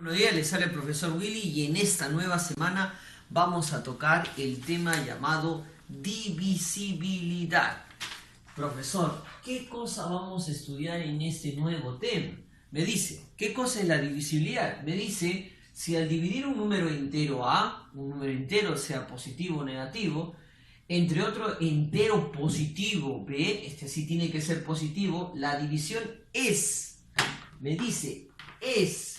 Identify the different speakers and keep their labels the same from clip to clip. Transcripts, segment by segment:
Speaker 1: Buenos días, les sale el profesor Willy y en esta nueva semana vamos a tocar el tema llamado divisibilidad. Profesor, ¿qué cosa vamos a estudiar en este nuevo tema? Me dice, ¿qué cosa es la divisibilidad? Me dice, si al dividir un número entero A, un número entero sea positivo o negativo, entre otro entero positivo B, este sí tiene que ser positivo, la división es, me dice, es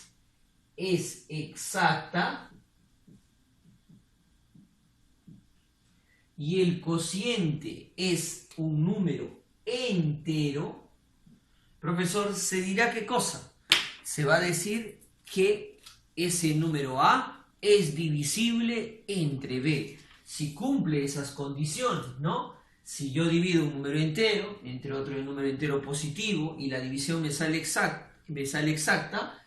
Speaker 1: exacta y el cociente es un número entero, profesor, se dirá qué cosa. Se va a decir que ese número A es divisible entre B. Si cumple esas condiciones, ¿no? Si yo divido un número entero, entre otro un número entero positivo, y la división me sale exacta,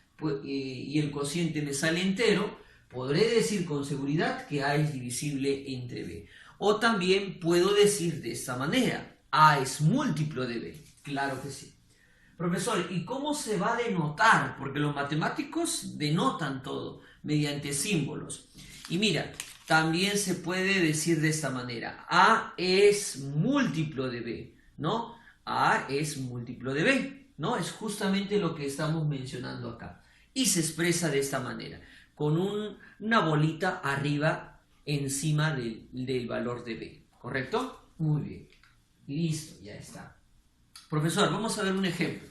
Speaker 1: y el cociente me sale entero, podré decir con seguridad que A es divisible entre B. O también puedo decir de esta manera, A es múltiplo de B. Claro que sí. Profesor, ¿y cómo se va a denotar? Porque los matemáticos denotan todo mediante símbolos. Y mira, también se puede decir de esta manera, A es múltiplo de B, ¿no? A es múltiplo de B, ¿no? Es justamente lo que estamos mencionando acá. Y se expresa de esta manera, con una bolita arriba, encima del valor de B, ¿correcto? Muy bien. Listo, ya está. Profesor, vamos a ver un ejemplo.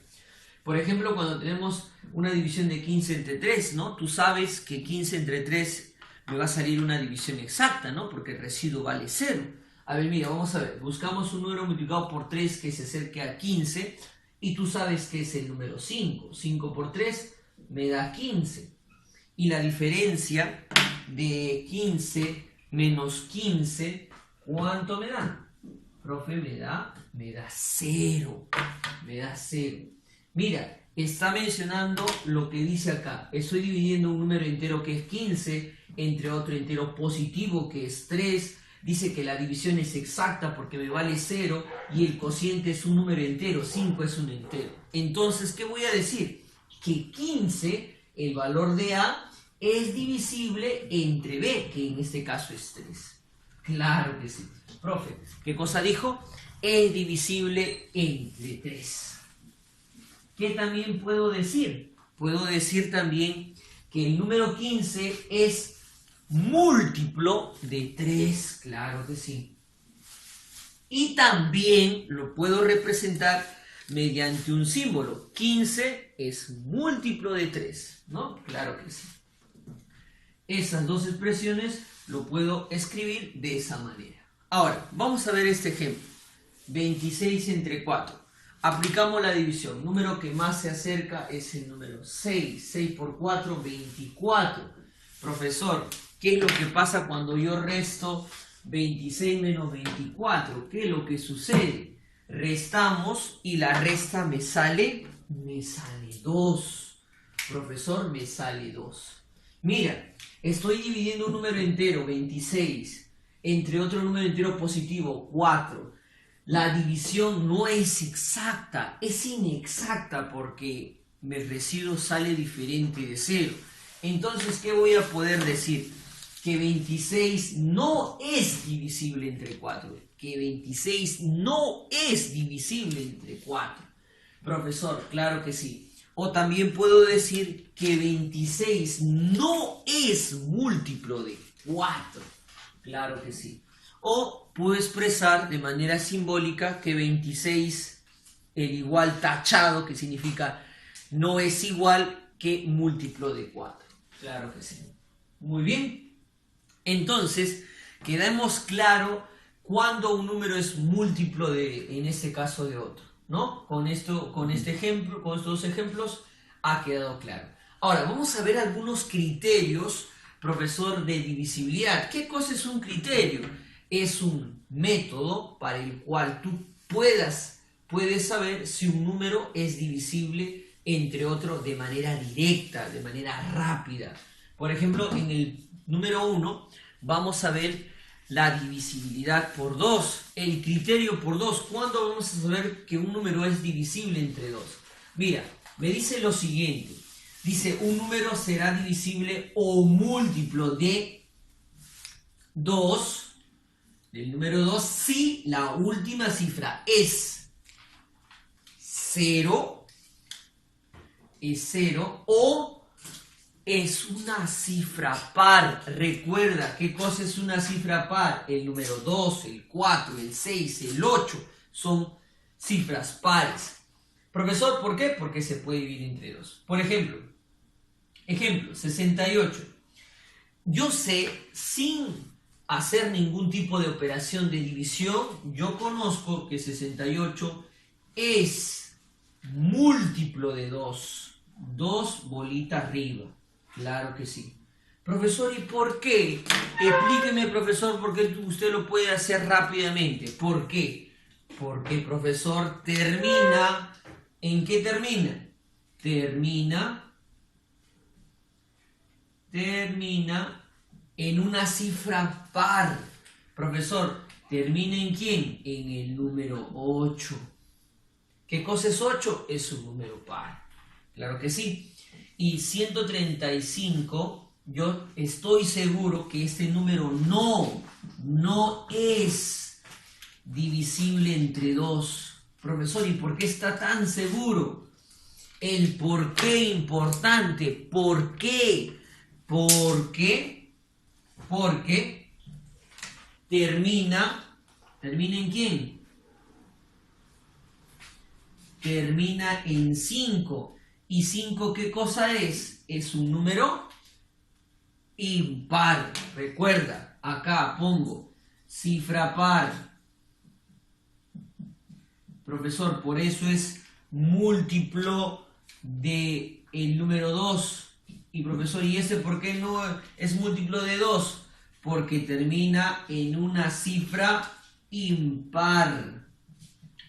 Speaker 1: Por ejemplo, cuando tenemos una división de 15 entre 3, ¿no? Tú sabes que 15 entre 3 me va a salir una división exacta, ¿no? Porque el residuo vale 0. A ver, mira, vamos a ver. Buscamos un número multiplicado por 3 que se acerque a 15 y tú sabes que es el número 5. 5 por 3 me da 15. Y la diferencia de 15 menos 15, ¿cuánto me da? Profe, me da 0. Me da 0. Mira, está mencionando lo que dice acá. Estoy dividiendo un número entero que es 15 entre otro entero positivo que es 3. Dice que la división es exacta porque me vale 0 y el cociente es un número entero, 5 es un entero. Entonces, ¿qué voy a decir? Que 15, el valor de A, es divisible entre B, que en este caso es 3. Claro que sí. Profe, ¿qué cosa dijo? Es divisible entre 3. ¿Qué también puedo decir? Puedo decir también que el número 15 es múltiplo de 3, claro que sí. Y también lo puedo representar mediante un símbolo. 15 es múltiplo de 3, ¿no? Claro que sí. Esas dos expresiones lo puedo escribir de esa manera. Ahora, vamos a ver este ejemplo. 26 entre 4. Aplicamos la división. El número que más se acerca es el número 6. 6 por 4, 24. Profesor, ¿qué es lo que pasa cuando yo resto 26 menos 24? ¿Qué es lo que sucede? Restamos y la resta me sale 2. Profesor, me sale 2. Mira, estoy dividiendo un número entero, 26, entre otro número entero positivo, 4. La división no es exacta, es inexacta porque el residuo sale diferente de 0. Entonces, ¿qué voy a poder decir? Que 26 no es divisible entre 4. Que 26 no es divisible entre 4. Profesor, claro que sí. O también puedo decir que 26 no es múltiplo de 4. Claro que sí. O puedo expresar de manera simbólica que 26, el igual tachado, que significa no es igual que múltiplo de 4. Claro que sí. Muy bien. Entonces, quedamos claro cuando un número es múltiplo de, en este caso, de otro, ¿no? Con estos dos ejemplos ha quedado claro. Ahora, vamos a ver algunos criterios, profesor, de divisibilidad. ¿Qué cosa es un criterio? Es un método para el cual tú puedes saber si un número es divisible entre otro de manera directa, de manera rápida. Por ejemplo, en el número 1 vamos a ver la divisibilidad por 2, el criterio por 2. ¿Cuándo vamos a saber que un número es divisible entre 2? Mira, me dice lo siguiente. Dice, un número será divisible o múltiplo de 2, del número 2, si la última cifra es 0, o es una cifra par. Recuerda, ¿qué cosa es una cifra par? El número 2, el 4, el 6, el 8 son cifras pares. Profesor, ¿por qué? Porque se puede dividir entre 2. Por ejemplo, 68. Yo sé, sin hacer ningún tipo de operación de división, yo conozco que 68 es múltiplo de 2. 2 bolita arriba. Claro que sí. Profesor, ¿y por qué? Explíqueme, profesor, por qué usted lo puede hacer rápidamente. ¿Por qué? Porque, profesor, termina... ¿En qué termina? Termina en una cifra par. Profesor, ¿termina en quién? En el número 8. ¿Qué cosa es 8? Es un número par. Claro que sí. Y 135, yo estoy seguro que este número no es divisible entre 2. Profesor, ¿y por qué está tan seguro? El por qué importante. ¿Por qué? Porque termina ¿en quién? Termina en 5. ¿Y 5 qué cosa es? Es un número impar. Recuerda, acá pongo cifra par. Profesor, por eso es múltiplo de el número 2. Y profesor, ¿y ese por qué no es múltiplo de 2? Porque termina en una cifra impar.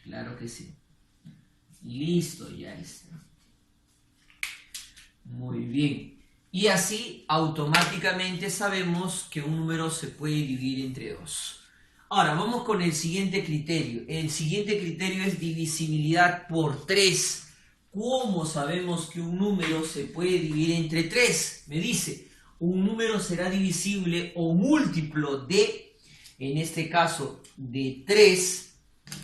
Speaker 1: Claro que sí. Listo, ya está. Muy bien. Y así automáticamente sabemos que un número se puede dividir entre 2. Ahora, vamos con el siguiente criterio. El siguiente criterio es divisibilidad por 3. ¿Cómo sabemos que un número se puede dividir entre 3? Me dice, un número será divisible o múltiplo de, en este caso, de 3.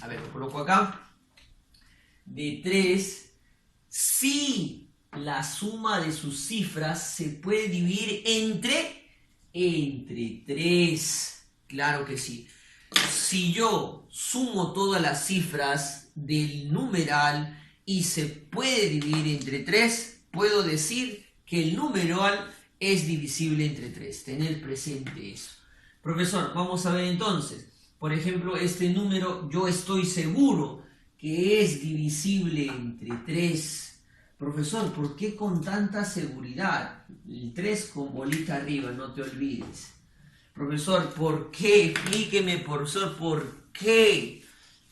Speaker 1: A ver, lo coloco acá. De 3, si la suma de sus cifras se puede dividir entre 3. Claro que sí. Si yo sumo todas las cifras del numeral y se puede dividir entre 3, puedo decir que el numeral es divisible entre 3. Tener presente eso. Profesor, vamos a ver entonces. Por ejemplo, este número yo estoy seguro que es divisible entre 3. Profesor, ¿por qué con tanta seguridad? El 3 con bolita arriba, no te olvides. Profesor, ¿por qué? Explíqueme, profesor, ¿por qué?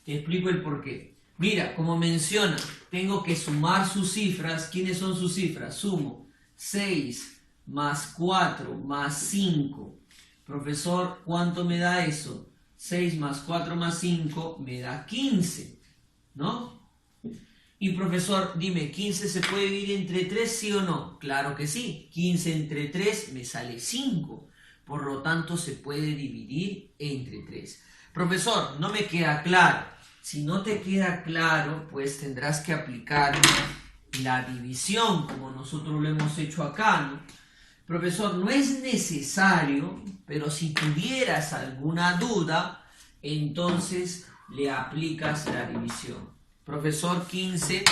Speaker 1: Te explico el por qué. Mira, como menciona, tengo que sumar sus cifras. ¿Quiénes son sus cifras? Sumo 6 más 4 más 5. Profesor, ¿cuánto me da eso? 6 más 4 más 5 me da 15, ¿no? Y profesor, dime, ¿15 se puede dividir entre 3, sí o no? Claro que sí. 15 entre 3 me sale 5. Por lo tanto, se puede dividir entre 3. Profesor, no me queda claro. Si no te queda claro, pues tendrás que aplicar la división, como nosotros lo hemos hecho acá, ¿no? Profesor, no es necesario, pero si tuvieras alguna duda, entonces le aplicas la división. Profesor, 15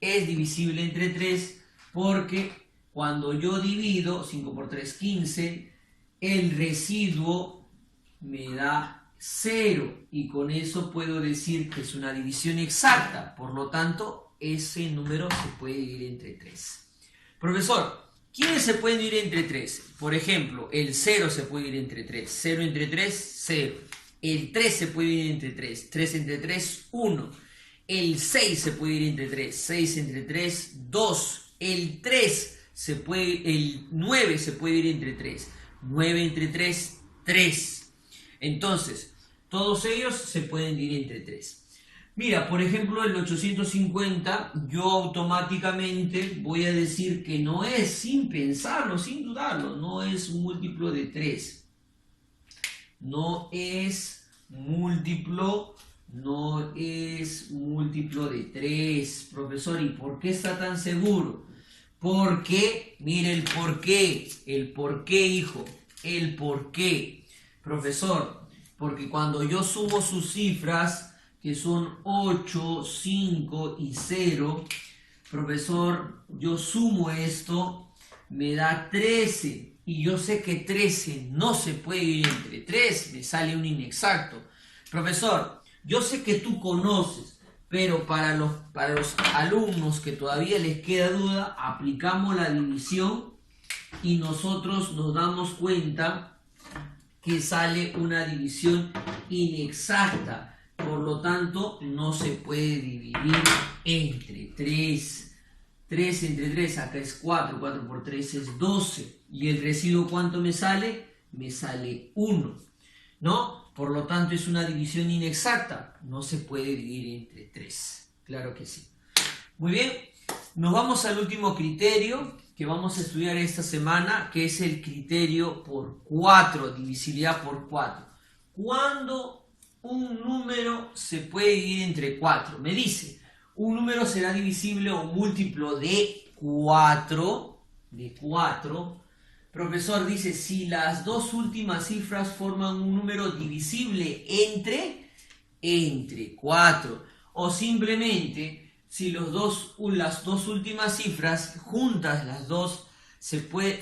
Speaker 1: es divisible entre 3 porque cuando yo divido 5 por 3, 15, el residuo me da 0 y con eso puedo decir que es una división exacta. Por lo tanto, ese número se puede dividir entre 3. Profesor, ¿quiénes se pueden dividir entre 3? Por ejemplo, el 0 se puede dividir entre 3. 0 entre 3, 0. El 3 se puede dividir entre 3. 3 entre 3, 1. El 6 se puede dividir entre 3. 6 entre 3, 2. El 9 se puede dividir entre 3. 9 entre 3, 3. Entonces, todos ellos se pueden dividir entre 3. Mira, por ejemplo, el 850, yo automáticamente voy a decir que no es, sin pensarlo, sin dudarlo, no es un múltiplo de 3. No es múltiplo de 3, profesor. ¿Y por qué está tan seguro? Porque, mire el porqué, hijo, el porqué, profesor, porque cuando yo sumo sus cifras, que son 8, 5 y 0, profesor, yo sumo esto, me da 13, y yo sé que 13 no se puede ir entre 3, me sale un inexacto. Profesor, yo sé que tú conoces, pero para los alumnos que todavía les queda duda, aplicamos la división y nosotros nos damos cuenta que sale una división inexacta. Por lo tanto, no se puede dividir entre 3. 3 entre 3, acá es 4. 4 por 3 es 12. ¿Y el residuo cuánto me sale? Me sale 1. ¿No? Por lo tanto, es una división inexacta. No se puede dividir entre 3. Claro que sí. Muy bien. Nos vamos al último criterio que vamos a estudiar esta semana, que es el criterio por 4, divisibilidad por 4. ¿Cuándo un número se puede dividir entre 4? Me dice, un número será divisible o múltiplo de 4. Profesor, dice, si las dos últimas cifras forman un número divisible entre 4. O simplemente, si las dos últimas cifras, juntas las dos,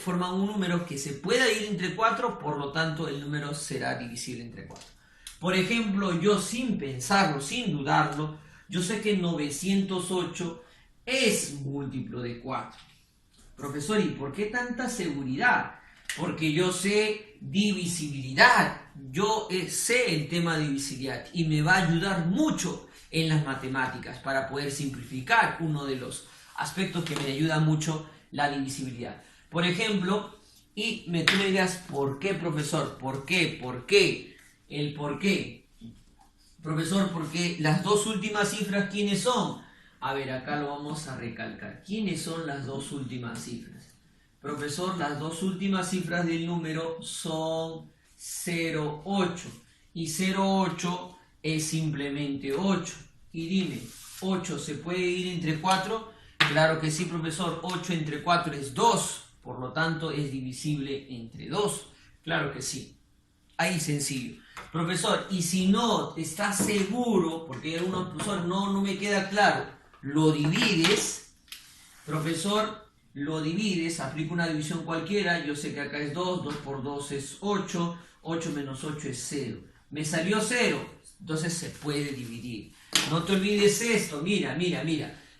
Speaker 1: forman un número que se pueda ir entre 4, por lo tanto el número será divisible entre 4. Por ejemplo, yo sin pensarlo, sin dudarlo, yo sé que 908 es múltiplo de 4. Profesor, ¿y por qué tanta seguridad? Porque yo sé divisibilidad, yo sé el tema de divisibilidad y me va a ayudar mucho en las matemáticas para poder simplificar uno de los aspectos que me ayuda mucho, la divisibilidad. Por ejemplo, tú me dirás, ¿por qué, profesor? ¿Por qué? El por qué. Profesor, porque las dos últimas cifras, ¿quiénes son? A ver, acá lo vamos a recalcar. ¿Quiénes son las dos últimas cifras? Profesor, las dos últimas cifras del número son 0,8. Y 0,8 es simplemente 8. Y dime, ¿8 se puede ir entre 4? Claro que sí, profesor. 8 entre 4 es 2. Por lo tanto, es divisible entre 2. Claro que sí. Ahí sencillo. Profesor, y si no estás seguro, porque hay algunos profesores no me queda claro, lo divides, profesor, lo divides, aplica una división cualquiera, yo sé que acá es 2, 2 por 2 es 8, 8 menos 8 es 0. Me salió 0, entonces se puede dividir. No te olvides esto, mira,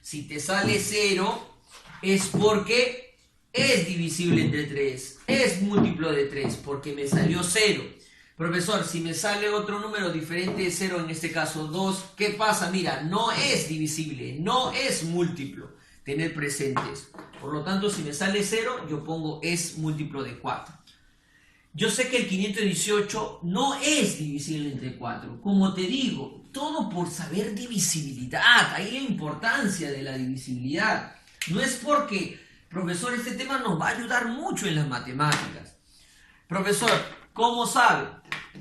Speaker 1: si te sale 0 es porque es divisible entre 3, es múltiplo de 3, porque me salió 0. Profesor, si me sale otro número diferente de 0, en este caso 2, ¿qué pasa? Mira, no es divisible, no es múltiplo. Tener presentes. Por lo tanto, si me sale 0, yo pongo es múltiplo de 4. Yo sé que el 518 no es divisible entre 4. Como te digo, todo por saber divisibilidad. Ahí la importancia de la divisibilidad. No es porque, profesor, este tema nos va a ayudar mucho en las matemáticas. Profesor, ¿cómo sabe?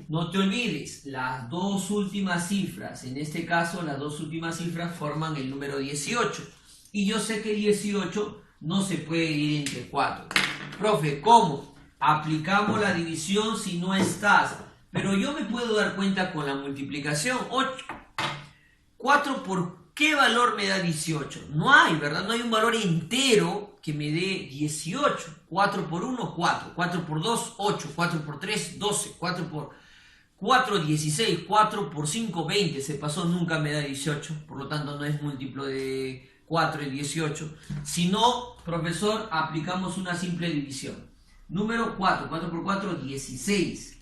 Speaker 1: No te olvides, las dos últimas cifras, en este caso las dos últimas cifras forman el número 18. Y yo sé que 18 no se puede ir entre 4. Profe, ¿cómo? Aplicamos la división si no estás. Pero yo me puedo dar cuenta con la multiplicación. 4 por ¿qué valor me da 18? No hay, ¿verdad? No hay un valor entero que me dé 18. 4 por 1, 4. 4 por 2, 8. 4 por 3, 12. 4 por 4, 16. 4 por 5, 20. Se pasó, nunca me da 18. Por lo tanto, no es múltiplo de 4 y 18. Si no, profesor, aplicamos una simple división. Número 4. 4 por 4, 16.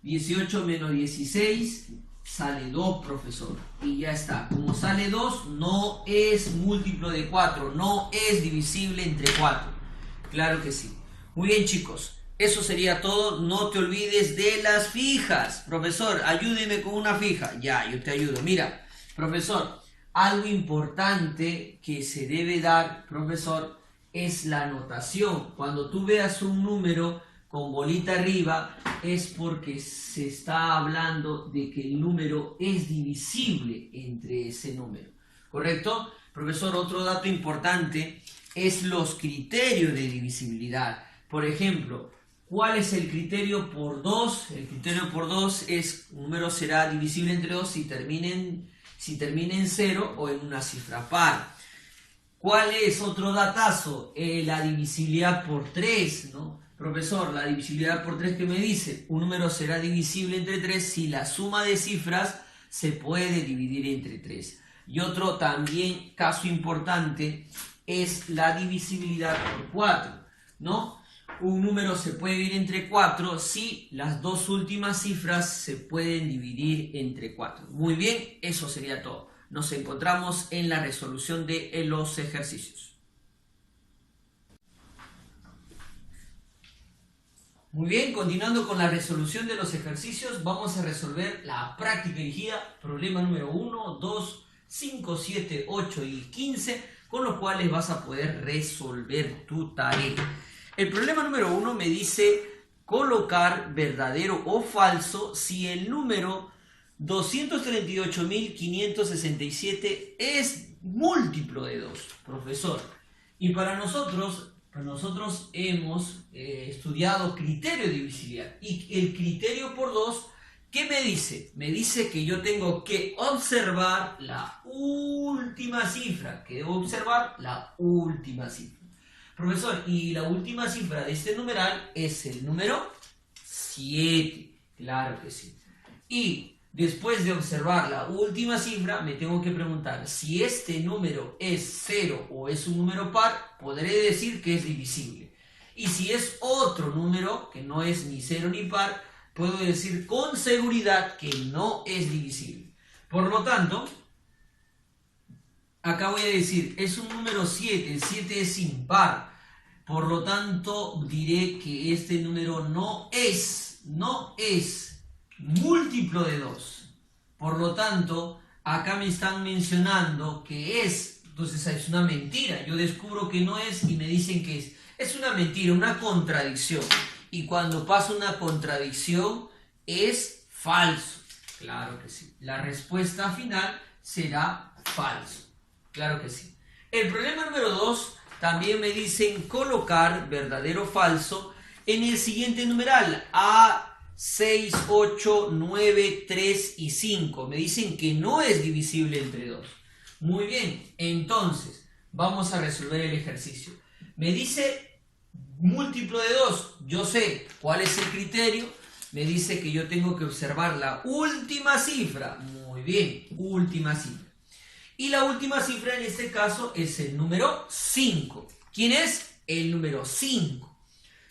Speaker 1: 18 menos 16 sale 2, profesor. Y ya está. Como sale 2, no es múltiplo de 4. No es divisible entre 4. Claro que sí. Muy bien, chicos. Eso sería todo. No te olvides de las fijas. Profesor, ayúdeme con una fija. Ya, yo te ayudo. Mira, profesor, algo importante que se debe dar, profesor, es la notación. Cuando tú veas un número con bolita arriba, es porque se está hablando de que el número es divisible entre ese número. ¿Correcto? Profesor, otro dato importante es los criterios de divisibilidad. Por ejemplo, ¿cuál es el criterio por 2? El criterio por 2 es un número será divisible entre 2 si termina en 0 o en una cifra par. ¿Cuál es otro datazo? La divisibilidad por 3, ¿no? Profesor, la divisibilidad por 3, ¿qué me dice? Un número será divisible entre 3 si la suma de cifras se puede dividir entre 3. Y otro también caso importante es la divisibilidad por 4, ¿no? Un número se puede dividir entre 4 si las dos últimas cifras se pueden dividir entre 4. Muy bien, eso sería todo. Nos encontramos en la resolución de los ejercicios. Muy bien, continuando con la resolución de los ejercicios, vamos a resolver la práctica dirigida, problema número 1, 2, 5, 7, 8 y 15, con los cuales vas a poder resolver tu tarea. El problema número 1 me dice colocar verdadero o falso si el número 238.567 es múltiplo de 2, profesor. Y para nosotros hemos estudiado criterio de divisibilidad. Y el criterio por 2, ¿qué me dice? Me dice que yo tengo que observar la última cifra. Que debo observar la última cifra. Profesor, y la última cifra de este numeral es el número 7. Claro que sí. Y después de observar la última cifra, me tengo que preguntar si este número es 0 o es un número par, podré decir que es divisible. Y si es otro número que no es ni 0 ni par, puedo decir con seguridad que no es divisible. Por lo tanto, acá voy a decir, es un número 7, el 7 es impar. Por lo tanto, diré que este número no es múltiplo de 2. Por lo tanto, acá me están mencionando que es. Entonces es una mentira. Yo descubro que no es y me dicen que es. Es una mentira, una contradicción. Y cuando pasa una contradicción es falso. Claro que sí. La respuesta final será falso. Claro que sí. El problema número 2 también me dicen colocar verdadero o falso en el siguiente numeral. A 6, 8, 9, 3 y 5. Me dicen que no es divisible entre 2. Muy bien, entonces vamos a resolver el ejercicio. Me dice múltiplo de 2. Yo sé cuál es el criterio. Me dice que yo tengo que observar la última cifra. Muy bien, última cifra. Y la última cifra en este caso es el número 5. ¿Quién es? El número 5.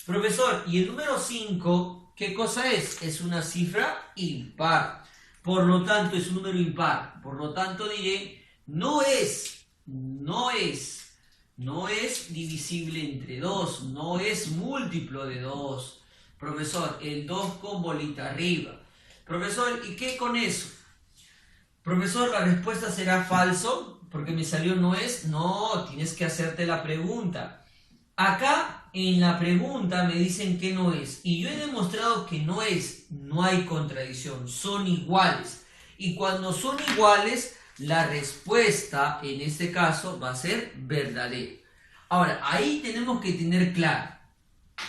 Speaker 1: Profesor, ¿y el número 5 qué cosa es? Es una cifra impar. Por lo tanto, es un número impar. Por lo tanto, diré, no es divisible entre 2. No es múltiplo de 2. Profesor, el 2 con bolita arriba. Profesor, ¿y qué con eso? Profesor, la respuesta será falso, porque me salió no es. No, tienes que hacerte la pregunta. Acá en la pregunta me dicen que no es. Y yo he demostrado que no es. No hay contradicción. Son iguales. Y cuando son iguales, la respuesta en este caso va a ser verdadera. Ahora, ahí tenemos que tener claro.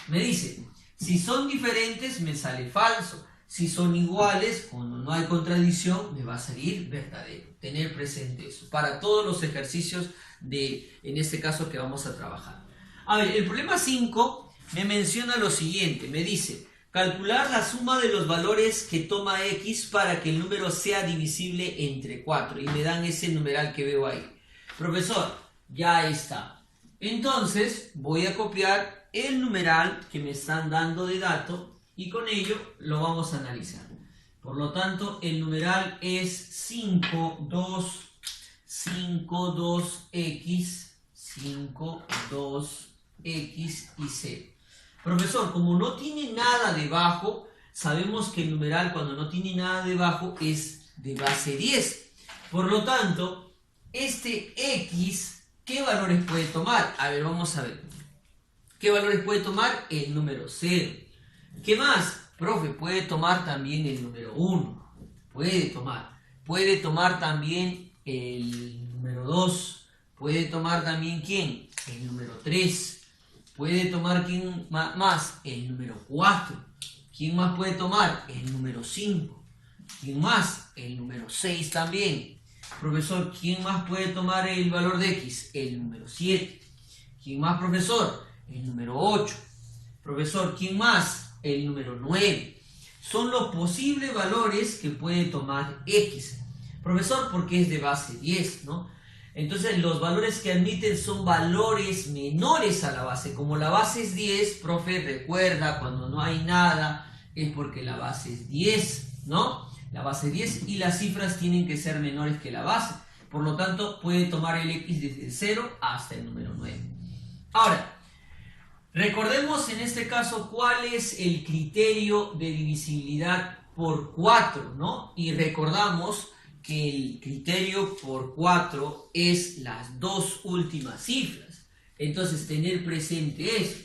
Speaker 1: Me dice, si son diferentes me sale falso. Si son iguales, cuando no hay contradicción, me va a salir verdadero. Tener presente eso para todos los ejercicios en este caso que vamos a trabajar. A ver, el problema 5 me menciona lo siguiente. Me dice, calcular la suma de los valores que toma X para que el número sea divisible entre 4. Y me dan ese numeral que veo ahí. Profesor, ya está. Entonces, voy a copiar el numeral que me están dando de dato. Y con ello lo vamos a analizar. Por lo tanto, el numeral es 5, 2, 2x, 5, 2x y 0. Profesor, como no tiene nada debajo, sabemos que el numeral cuando no tiene nada debajo es de base 10. Por lo tanto, este X, ¿qué valores puede tomar? A ver, vamos a ver. ¿Qué valores puede tomar? El número 0. ¿Qué más? Profe, puede tomar también el número 1. Puede tomar también el número 2. Puede tomar también ¿quién? El número 3. Puede tomar ¿quién más? El número 4. ¿Quién más puede tomar? El número 5. ¿Quién más? El número 6 también. Profesor, ¿quién más puede tomar el valor de X? El número 7. ¿Quién más, profesor? El número 8. Profesor, ¿quién más? El número 9. Son los posibles valores que puede tomar X. Profesor, porque es de base 10, ¿no? Entonces los valores que admiten son valores menores a la base. Como la base es 10, profe, recuerda, cuando no hay nada es porque la base es 10, ¿no? La base es 10 y las cifras tienen que ser menores que la base. Por lo tanto, puede tomar el X desde el 0 hasta el número 9. Ahora, recordemos en este caso cuál es el criterio de divisibilidad por 4, ¿no? Y recordamos que el criterio por 4 es las dos últimas cifras. Entonces, tener presente eso.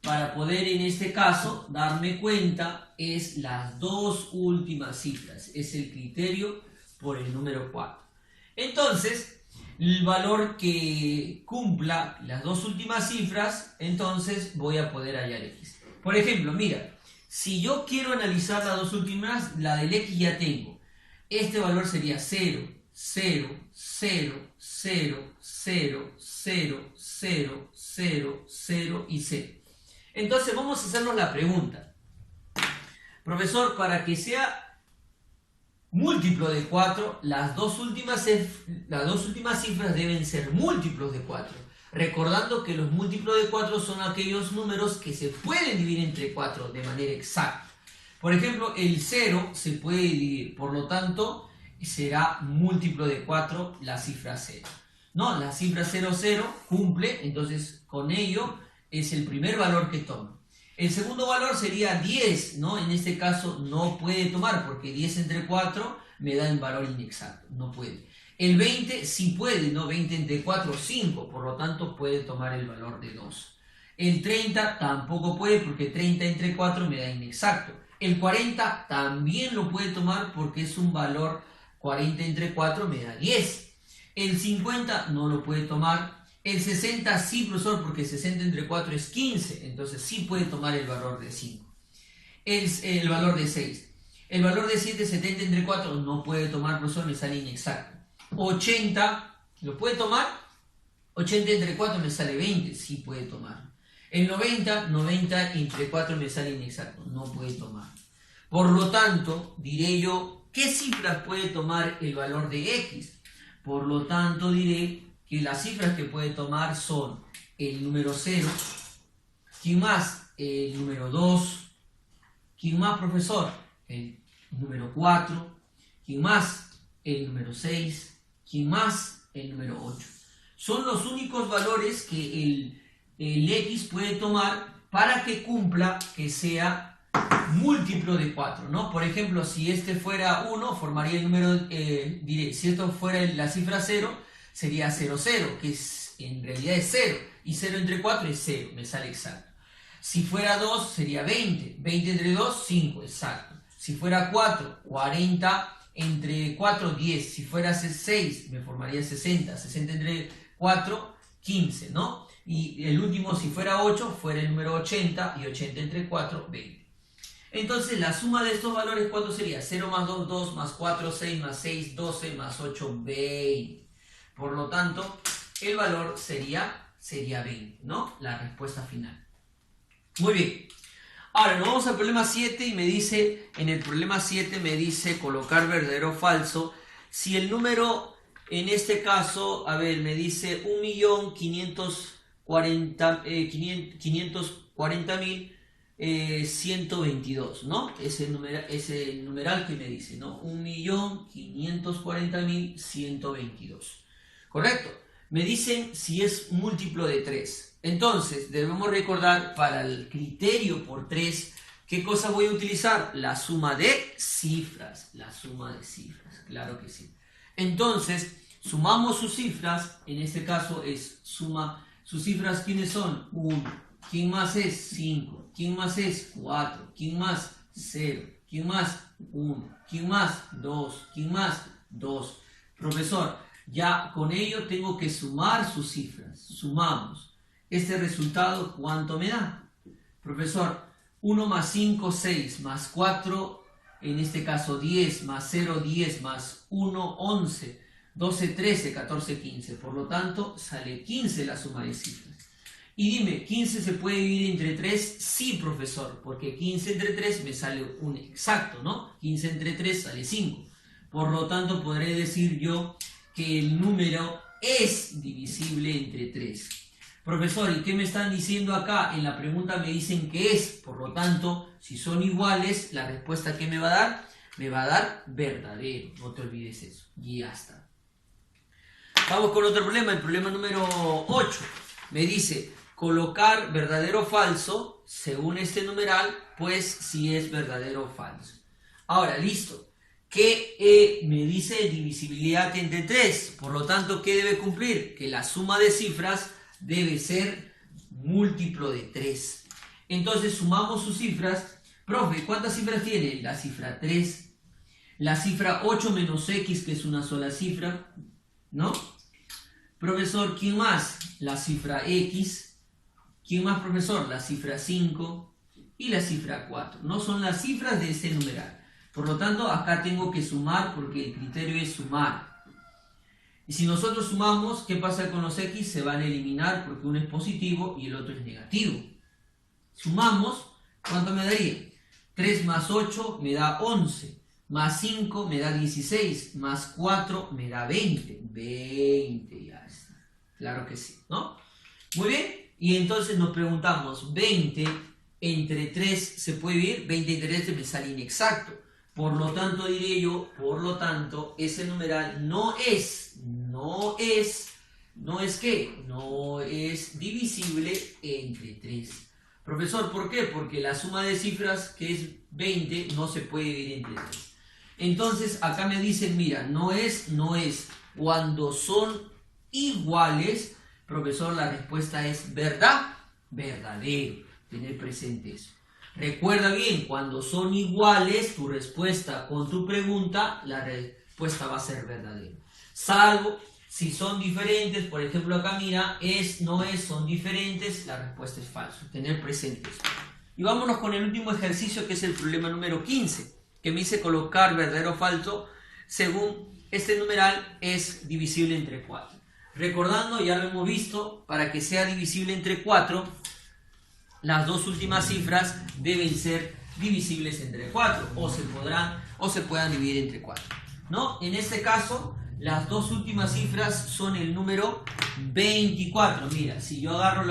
Speaker 1: Para poder en este caso darme cuenta es las dos últimas cifras. Es el criterio por el número 4. Entonces, el valor que cumpla las dos últimas cifras, entonces voy a poder hallar X. Por ejemplo, mira, si yo quiero analizar las dos últimas, la del X ya tengo. Este valor sería 0, 0, 0, 0, 0, 0, 0, 0, 0 y 0. Entonces vamos a hacernos la pregunta. Profesor, para que sea múltiplo de 4, las dos últimas cifras deben ser múltiplos de 4. Recordando que los múltiplos de 4 son aquellos números que se pueden dividir entre 4 de manera exacta. Por ejemplo, el 0 se puede dividir, por lo tanto, será múltiplo de 4 la cifra 0. ¿No? La cifra 0, 0 cumple, entonces con ello es el primer valor que toma. El segundo valor sería 10, ¿no? En este caso no puede tomar porque 10 entre 4 me da un valor inexacto, no puede. El 20 sí puede, ¿no? 20 entre 4, 5, por lo tanto puede tomar el valor de 2. El 30 tampoco puede porque 30 entre 4 me da inexacto. El 40 también lo puede tomar porque es un valor 40 entre 4 me da 10. El 50 no lo puede tomar. El 60 sí, profesor, porque 60 entre 4 es 15. Entonces sí puede tomar el valor de 5. El valor de 6. El valor de 7, 70 entre 4 no puede tomar, profesor, me sale inexacto. 80, ¿lo puede tomar? 80 entre 4 me sale 20, sí puede tomar. El 90, 90 entre 4 me sale inexacto, no puede tomar. Por lo tanto, diré yo, ¿qué cifras puede tomar el valor de X? Por lo tanto, diré que las cifras que puede tomar son el número 0, ¿quién más? El número 2, ¿quién más, profesor? El número 4, ¿quién más? El número 6, ¿quién más? El número 8. Son los únicos valores que el X puede tomar para que cumpla que sea múltiplo de 4, ¿no? Por ejemplo, si este fuera 1, formaría el número, diré, si esto fuera la cifra 0, sería 0, 0, que en realidad es 0, y 0 entre 4 es 0, me sale exacto. Si fuera 2, sería 20, 20 entre 2, 5, exacto. Si fuera 4, 40 entre 4, 10. Si fuera 6, me formaría 60, 60 entre 4, 15, ¿no? Y el último, si fuera 8, fuera el número 80, y 80 entre 4, 20. Entonces, la suma de estos valores, ¿cuánto sería? 0 más 2, 2, más 4, 6, más 6, 12, más 8, 20. Por lo tanto, el valor sería 20, ¿no? La respuesta final. Muy bien. Ahora, nos vamos al problema 7 y me dice, en el problema 7 me dice colocar verdadero o falso. Si el número, en este caso, a ver, me dice 1.540.122, ¿no? Ese numeral que me dice, ¿no? 1.540.122. ¿Correcto? Me dicen si es múltiplo de 3. Entonces, debemos recordar para el criterio por 3, ¿qué cosa voy a utilizar? La suma de cifras. La suma de cifras, claro que sí. Entonces, sumamos sus cifras, en este caso es suma, sus cifras, ¿quiénes son? 1. ¿Quién más es? 5. ¿Quién más es? 4. ¿Quién más? 0. ¿Quién más? 1. ¿Quién más? 2. ¿Quién más? 2. Profesor, ya con ello tengo que sumar sus cifras. Sumamos. Este resultado, ¿cuánto me da? Profesor, 1 más 5, 6, más 4, en este caso 10, más 0, 10, más 1, 11, 12, 13, 14, 15. Por lo tanto, sale 15 la suma de cifras. Y dime, ¿15 se puede dividir entre 3? Sí, profesor, porque 15 entre 3 me sale un exacto, ¿no? 15 entre 3 sale 5. Por lo tanto, podré decir yo que el número es divisible entre 3. Profesor, ¿y qué me están diciendo acá? En la pregunta me dicen que es. Por lo tanto, si son iguales, la respuesta que me va a dar, me va a dar verdadero. No te olvides eso. Y ya está. Vamos con otro problema, el problema número 8. Me dice colocar verdadero o falso según este numeral, pues si es verdadero o falso. Ahora, listo. ¿Qué me dice divisibilidad entre 3? Por lo tanto, ¿qué debe cumplir? Que la suma de cifras debe ser múltiplo de 3. Entonces sumamos sus cifras. Profe, ¿cuántas cifras tiene? La cifra 3. La cifra 8 menos x, que es una sola cifra, ¿no? Profesor, ¿quién más? La cifra x. ¿Quién más, profesor? La cifra 5 y la cifra 4. No son las cifras de ese numeral. Por lo tanto, acá tengo que sumar porque el criterio es sumar. Y si nosotros sumamos, ¿qué pasa con los x? Se van a eliminar porque uno es positivo y el otro es negativo. Sumamos, ¿cuánto me daría? 3 más 8 me da 11, más 5 me da 16, más 4 me da 20. 20, ya está. Claro que sí, ¿no? Muy bien, y entonces nos preguntamos, 20 entre 3 se puede dividir, 20 entre 3 me sale inexacto. Por lo tanto, diré yo, por lo tanto, ese numeral no es divisible entre 3. Profesor, ¿por qué? Porque la suma de cifras, que es 20, no se puede dividir entre 3. Entonces, acá me dicen, mira, no es. Cuando son iguales, profesor, la respuesta es verdad, verdadero. Tener presente eso. Recuerda bien, cuando son iguales, tu respuesta con tu pregunta, la respuesta va a ser verdadera. Salvo si son diferentes, por ejemplo acá mira, son diferentes, la respuesta es falso. Tener presente eso. Y vámonos con el último ejercicio, que es el problema número 15, que me dice colocar verdadero o falso según este numeral es divisible entre 4. Recordando, ya lo hemos visto, para que sea divisible entre 4, las dos últimas cifras deben ser divisibles entre 4 o se puedan dividir entre 4, ¿no? En este caso, las dos últimas cifras son el número 24. Mira, si yo agarro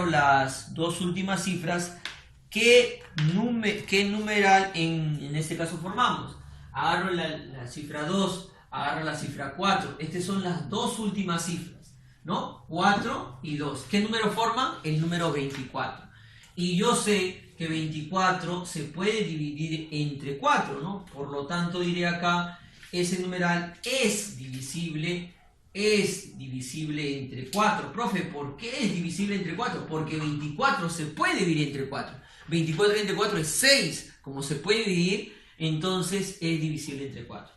Speaker 1: las dos últimas cifras, ¿qué numeral en este caso formamos? Agarro la cifra 2, agarro la cifra 4. Estas son las dos últimas cifras, ¿no? 4 y 2. ¿Qué número forman? El número 24. Y yo sé que 24 se puede dividir entre 4, ¿no? Por lo tanto, diré acá, ese numeral es divisible entre 4. Profe, ¿por qué es divisible entre 4? Porque 24 se puede dividir entre 4. 24 entre 4 es 6. Como se puede dividir, entonces es divisible entre 4.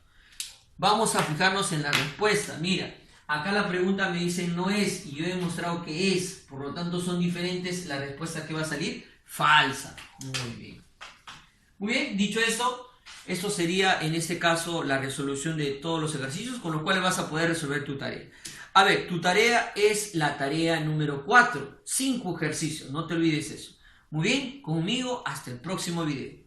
Speaker 1: Vamos a fijarnos en la respuesta. Mira, acá la pregunta me dice no es y yo he demostrado que es. Por lo tanto son diferentes. La respuesta que va a salir, falsa. Muy bien. Muy bien, dicho eso, esto sería en este caso la resolución de todos los ejercicios con los cuales vas a poder resolver tu tarea. A ver, tu tarea es la tarea número 4. 5 ejercicios, no te olvides eso. Muy bien, conmigo hasta el próximo video.